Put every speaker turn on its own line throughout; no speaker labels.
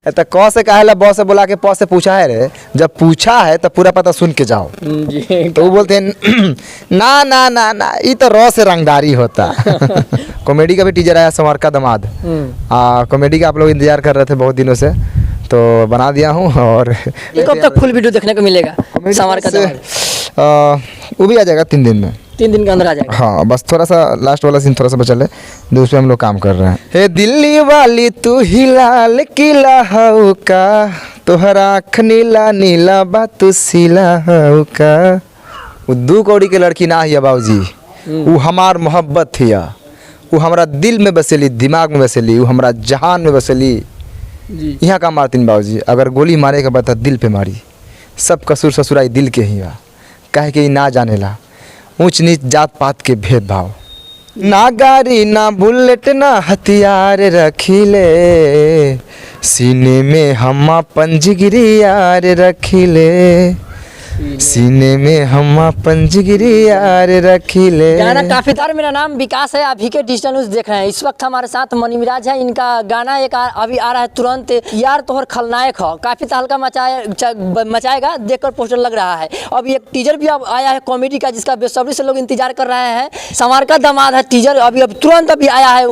तो क से कहेला ब से बोला के प से पूछा है रे। जब पूछा है तो पूरा पता सुन के जाओ
जी।
तो वो बोलते हैं ना ना ना ना ये तो र से रंगदारी होता। कॉमेडी का भी टीजर आया संवर का दामाद। कॉमेडी का आप लोग इंतजार कर रहे थे बहुत दिनों से, तो बना दिया हूँ। और
कब तक फुल वीडियो देखने को मिलेगा संवर का दामाद?
वो भी आ जाएगा 3 दिन में,
3 दिन के अंदर आ जाएगा।
हाँ बस थोड़ा सा लास्ट वाला सीन थोड़ा सा बचल है, जो उसमें हम लोग काम कर रहे हैं। हे दिल्ली वाली तू ही लाल किला हऊ का, तोहरा आँख नीला नीला बा तू सीला हऊ का। वो 2 कौड़ी के लड़की ना हिया बाबूजी, वो हमार मोहब्बत हिया, वो हमारा दिल में बसेली, दिमाग में बसेली, वो हमारा जहान में बसेली। यहाँ का मारतीन बाबूजी, अगर गोली मारे के बाद दिल पे मारी। सब कसूर ससुराई दिल के ही बा, कहे के ना जानेला ऊंच नीच जात पात के भेदभाव। ना गाड़ी ना बुलेट ना हथियार रखीले, सीने में हम अपन जिगरी यार रखीले, सीने में हम अपन जिगरी यार रखीले।
गाना काफी तार। मेरा नाम विकास है, अभी के डिजिटल न्यूज देख रहे हैं। इस वक्त हमारे साथ मनी मिराज है। इनका गाना एक अभी आ रहा है तुरंत, यार तोहर खलनायक हो, काफी तहलका मचाएगा, देखकर पोस्टर लग रहा है। अभी एक टीजर भी अब आया है कॉमेडी का, जिसका बेसब्री से लोग इंतजार कर रहे हैं। संवर का दामाद है टीजर, अभी तुरंत अभी आया है,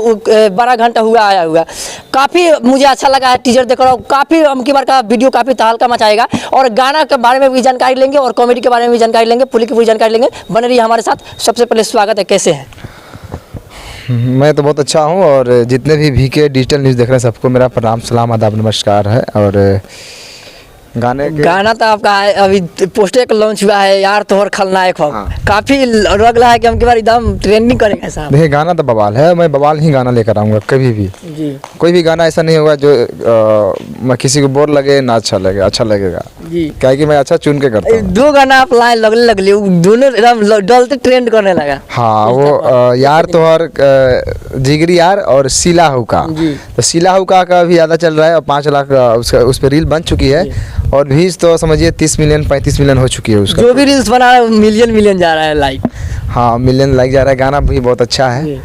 12 घंटा हुआ आया हुआ। काफी मुझे अच्छा लगा है टीजर देख रहा हूँ, काफी अबकी बार का वीडियो काफी तहलका मचाएगा। और गाना के बारे में भी जानकारी लेंगे और कॉमेडी के बारे में भी जानकारी लेंगे, पूरी की पूरी जानकारी लेंगे। बने रहिए हमारे साथ। सबसे पहले स्वागत है, कैसे हैं?
मैं तो बहुत अच्छा हूँ, और जितने भी VK डिजिटल न्यूज़ देख रहे हैं सबको मेरा प्रणाम सलाम आदाब नमस्कार है। और
गाना तो आपका है, अभी पोस्टर एक लॉन्च हुआ है, यार तोहर खलनायक हो।
हाँ।
काफी लग रहा है कि हम की बार एकदम ट्रेंडिंग करेंगे साहब।
देखिए गाना तो बवाल है, मैं बवाल ही गाना लेकर आऊँगा कभी भी
जी।
कोई भी गाना ऐसा नहीं होगा जो मैं किसी को बोर लगे ना अच्छा लगेगा
जी।
क्या कि मैं अच्छा चुन के करता हूँ।
2 गाना आप लाइन लगले दोनों एकदम डलते ट्रेंड करने लगा।
हाँ वो यार तोहर जिगरी यार और सीला हुका, तो सीला हुका का भी ज़्यादा चल रहा है और 5 लाख उस पर रील बन चुकी है, और व्यूज तो समझिए 30 मिलियन 35 मिलियन हो चुकी है उसका।
जो भी रील्स बना रहा है मिलियन जा रहा है लाइक।
हाँ मिलियन लाइक जा रहा है। गाना भी बहुत अच्छा है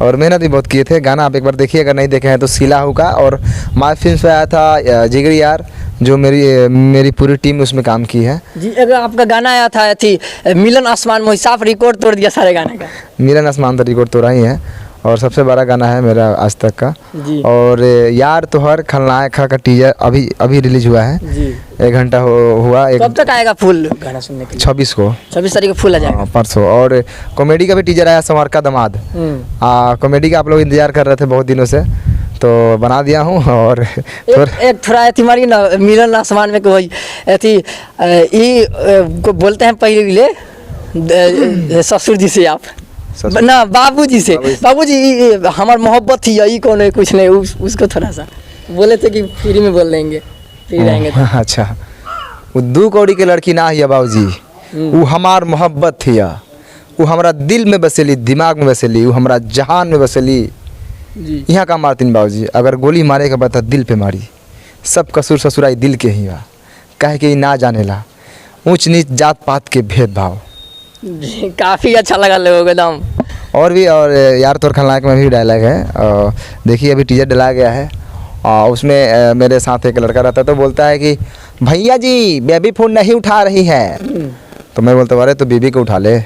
और मेहनत भी बहुत किए थे। गाना आप एक बार देखिए, अगर नहीं देखे हैं तो सीला हुका। और माय फिल्म पे आया था जिगरी यार, जो मेरी पूरी टीम उसमें काम की है
जी। अगर आपका गाना आया था थी मिलन आसमान में, साफ रिकॉर्ड तोड़ दिया सारे गाने का।
मिलन आसमान तो रिकॉर्ड तोड़ा ही है, और सबसे बड़ा गाना है मेरा आज तक का
जी।
और यार तोहर खलनायक का टीजर अभी रिलीज हुआ है
जी।
1 घंटा हुआ।
कब तक आएगा फुल गाना सुनने के लिए?
26 को,
26 तारीख को फुल आ जाएगा
परसों। और कॉमेडी का भी टीजर आया संवर का दामाद। कॉमेडी का आप लोग इंतजार कर रहे थे बहुत दिनों से, तो बना दिया हूँ। और
एक थोड़ा अथी मारी ना, मिलन आसमान में कोई अथी को बोलते हैं पहले ससुर जी से, आप ना बाबूजी से, बाबूजी हमार मोहब्बत थी, यही कौन है कुछ नहीं, उसको थोड़ा सा बोले थे कि फ्री में बोल देंगे, फ्री रहेंगे तो।
अच्छा, वो 2 कौड़ी के लड़की ना हिया बाबूजी, वो हमार मोहब्बत हिया, वो हमारा दिल में बसेली, दिमाग में बसेली, वो हमारा जहान में बसेली। यहाँ का मारतीन बाबूजी, अगर गोली मारे के बाद दिल पे मारी। सब कसूर ससुराई दिल के ही बा, कहे के ना जानेला ऊंच नीच जात पात के भेदभाव।
काफ़ी अच्छा लगा लोगों को एकदम।
और यार तोहर खलनायक में भी डायलॉग है, देखिए अभी टीजर डला गया है। उसमें मेरे साथ एक लड़का रहता है, तो बोलता है कि भैया जी बेबी फ़ोन नहीं उठा रही है, तो मैं बोलता हूँ अरे तो बीबी को उठा ले।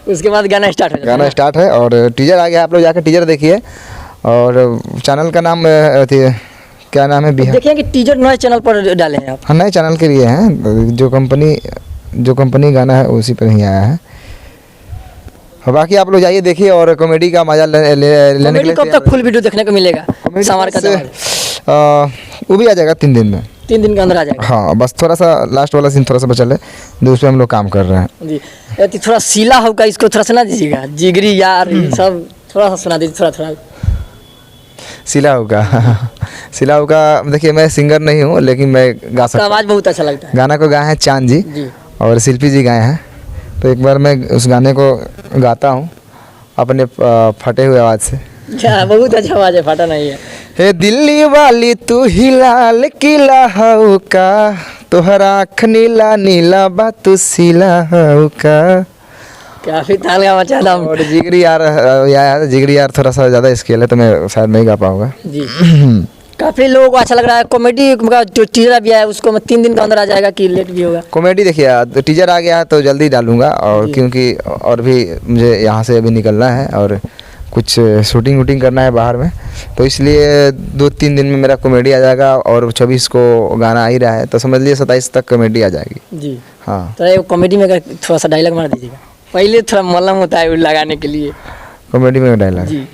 उसके बाद गाना स्टार्ट हो जाता है।
गाना स्टार्ट है और टीजर आ गया, आप लोग जाकर टीजर देखिए। और चैनल का नाम क्या नाम है?
देखिए कि टीजर नए चैनल पर डाले हैं आप।
हाँ नए चैनल के लिए हैं, जो कंपनी गाना है उसी पर ही आया है। बाकी आप लोग जाइए देखिए और कॉमेडी का मजा लेने के लिए।
कब तक फुल वीडियो देखने को मिलेगा संवर का दामाद?
वो भी आ जाएगा 3 दिन में,
3 दिन के अंदर आ जाएगा।
हाँ बस थोड़ा सा लास्ट वाला सीन थोड़ा सा बचल है, जो उसमें हम लोग काम कर रहे हैं
जी। थोड़ा सीला होगा, इसको थोड़ा सुना दीजिएगा, जिगरी यार सब थोड़ा सा सुना दीजिए, थोड़ा
सिला होगा। देखिए मैं सिंगर नहीं हूँ, लेकिन मैं गा सकता हूँ।
आवाज़ बहुत अच्छा लगता है।
गाना को गाए हैं चांद जी और शिल्पी जी गाए हैं, तो एक बार मैं उस गाने को गाता हूँ अपने फटे हुए आवाज़ से।
बहुत अच्छा आवाज़ है, फटा नहीं है।
हे दिल्ली वाली तू ही लाल किला हऊ का, तोहरा आँख नीला नीला बा तू सीला हऊ का।
काफ़ी तालियां मचा दम।
और जिगरी यार थोड़ा सा ज़्यादा स्केल है, तो मैं शायद नहीं गा पाऊँगा
जी। काफ़ी लोगों को अच्छा लग रहा है। कॉमेडी का जो टीजर भी है उसको मैं 3 दिन के अंदर आ जाएगा कि लेट भी होगा?
कॉमेडी देखिए टीजर आ गया है तो जल्दी डालूंगा, और क्योंकि और भी मुझे यहाँ से अभी निकलना है और कुछ शूटिंग वूटिंग करना है बाहर में, तो इसलिए 2-3 दिन में मेरा कॉमेडी आ जाएगा। और 24 को गाना आ ही रहा है तो समझ लिए 27 तक कॉमेडी आ जाएगी
जी।
हाँ।
तो ये कॉमेडी में अगर थोड़ा सा डायलॉग मार दीजिएगा, पहले थोड़ा मलम होता है वो लगाने के लिए।
कॉमेडी में डायलॉग
जी।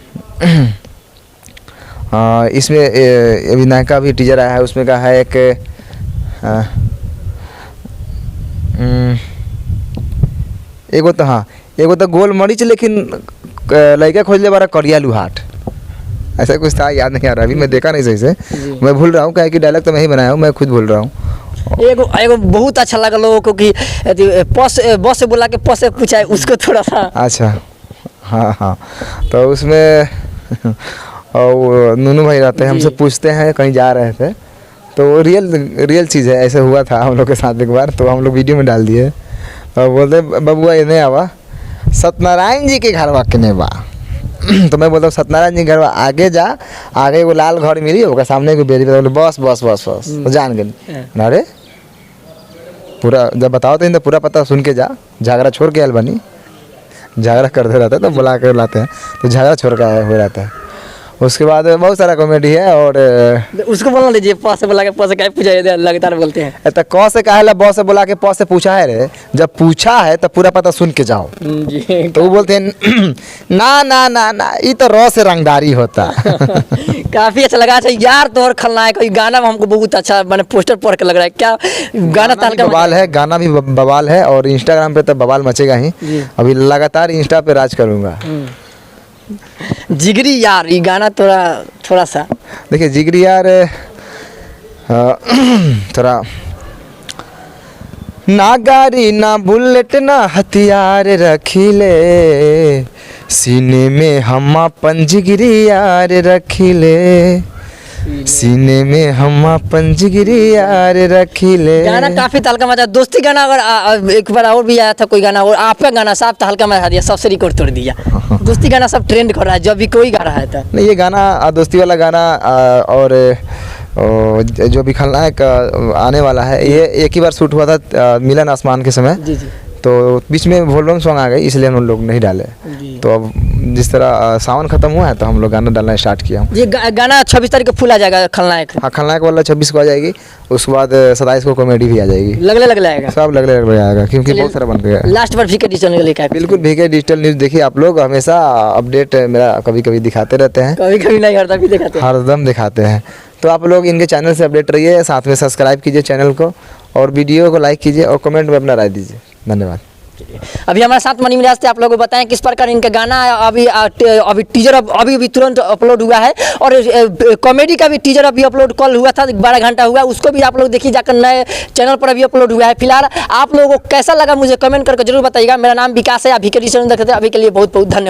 हाँ, इसमें अभी नया का भी टीजर आया है, उसमें का है एक एगो तो हाँ एगो तो गोल मरीच लेकिन लड़का खोज ले बारा करिया लुहाट, ऐसा कुछ था, याद नहीं आ रहा अभी, मैं देखा नहीं सही से, मैं भूल रहा हूँ क्या कि डायलॉग तो मैं ही बनाया हूँ, मैं खुद भूल रहा हूँ।
एगो एगो बहुत अच्छा लगा लोगों को कि बस से बोला के पस से पूछा है उसको थोड़ा सा।
अच्छा हाँ हाँ, तो उसमें और नूनू भाई रहते हैं, हमसे पूछते हैं कहीं जा रहे थे, तो रियल चीज़ है, ऐसे हुआ था हम लोग के साथ एक बार, तो हम लोग वीडियो में डाल दिए और बोलते बबुआ इन्हें आवा सत्यनारायण जी के घर वाकने बा। तो मैं बोलता हूँ सत्यनारायण जी के घर आगे जा, आगे एगो लाल घर मिली होगा, सामने एगो बेरी, बोले बस बस बस बस, तो जान गए। अरे पूरा जब बताओ तो पूरा पता सुन के जा, झगड़ा छोड़ के आयल बनी, झगड़ा करते रहते तो बुला कर लाते हैं, तो झगड़ा छोड़ के हो रहता है। उसके बाद बहुत सारा कॉमेडी है, और
उसको बोलना लीजिए, पस से बोला के पस से क्या पूछा है, लगातार बोलते हैं।
तो क से कहा है बॉस से बोला के पॉस से पूछा है रे, जब पूछा है तो पूरा पता सुन के जाओ।
जी।
तो वो बोलते हैं ना ना ना ना ये तो रॉ से रंगदारी होता।
काफी अच्छा लगा। अच्छा यार तोहर खलनायक कोई गाना में हमको बहुत अच्छा मैंने पोस्टर पढ़ के लग रहा है, क्या गाना
भी बवाल है, गाना भी बवाल है, और इंस्टाग्राम पे तो बवाल मचेगा ही। अभी लगातार इंस्टा पे राज करूंगा।
जिगरी यार ये गाना थोड़ा सा
देखिए जिगरी यार थोड़ा ना गाड़ी ना बुलेट ना हथियार रखीले, सीने में हम अपन जिगरी यार रखीले, सीने में हम अपन जिगरी यार रखीले।
गाना काफी हल्का मजा। दोस्ती गाना अगर एक बार और भी आया था कोई गाना, और आपका गाना साहब तो हल्का मजा दिया, सबसे रिकॉर्ड तोड़ दिया। दोस्ती गाना सब ट्रेंड कर रहा है, जब भी कोई गा रहा है था।
नहीं ये गाना दोस्ती वाला गाना और जो भी खलनायक आने वाला है, ये एक ही बार शूट हुआ था मिलन आसमान के समय।
जी जी।
तो बीच में वॉल्यूम सॉन्ग आ गई, इसलिए हम लोग नहीं डाले। तो अब जिस तरह सावन खत्म हुआ है तो हम लोग गाना डालना स्टार्ट किया हूँ।
ये गाना 26 तारीख को फुल आ जाएगा खलनायक।
हाँ खलनायक वाला 26 को आ जाएगी, उसके बाद 27 को कॉमेडी भी आ जाएगी।
लगले आएगा
सब लगले आएगा, क्योंकि बहुत सारा बन गया।
लास्ट बार VK डिजिटल न्यूज़ लेकर
बिल्कुल VK डिजिटल न्यूज़ देखिए आप लोग, हमेशा अपडेट मेरा कभी कभी दिखाते रहते हैं,
कभी नहीं हरदम भी दिखाते हैं,
हरदम दिखाते हैं। तो आप लोग इनके चैनल से अपडेट रहिए, साथ में सब्सक्राइब कीजिए चैनल को, और वीडियो को लाइक कीजिए, और कमेंट में अपना राय दीजिए। धन्यवाद।
अभी हमारे साथ मनी मिराज थे, आप लोगों को बताएं किस प्रकार इनका गाना अभी टीजर अभी तुरंत अपलोड हुआ है, और कॉमेडी का भी टीजर अभी अपलोड कल हुआ था, 12 घंटा हुआ, उसको भी आप लोग देखिए जाकर नए चैनल पर अभी अपलोड हुआ है। फिलहाल आप लोगों को कैसा लगा मुझे कमेंट करके जरूर बताइएगा। मेरा नाम विकास है, आप VK डिजिटल देखते हैं। अभी के लिए बहुत बहुत धन्यवाद।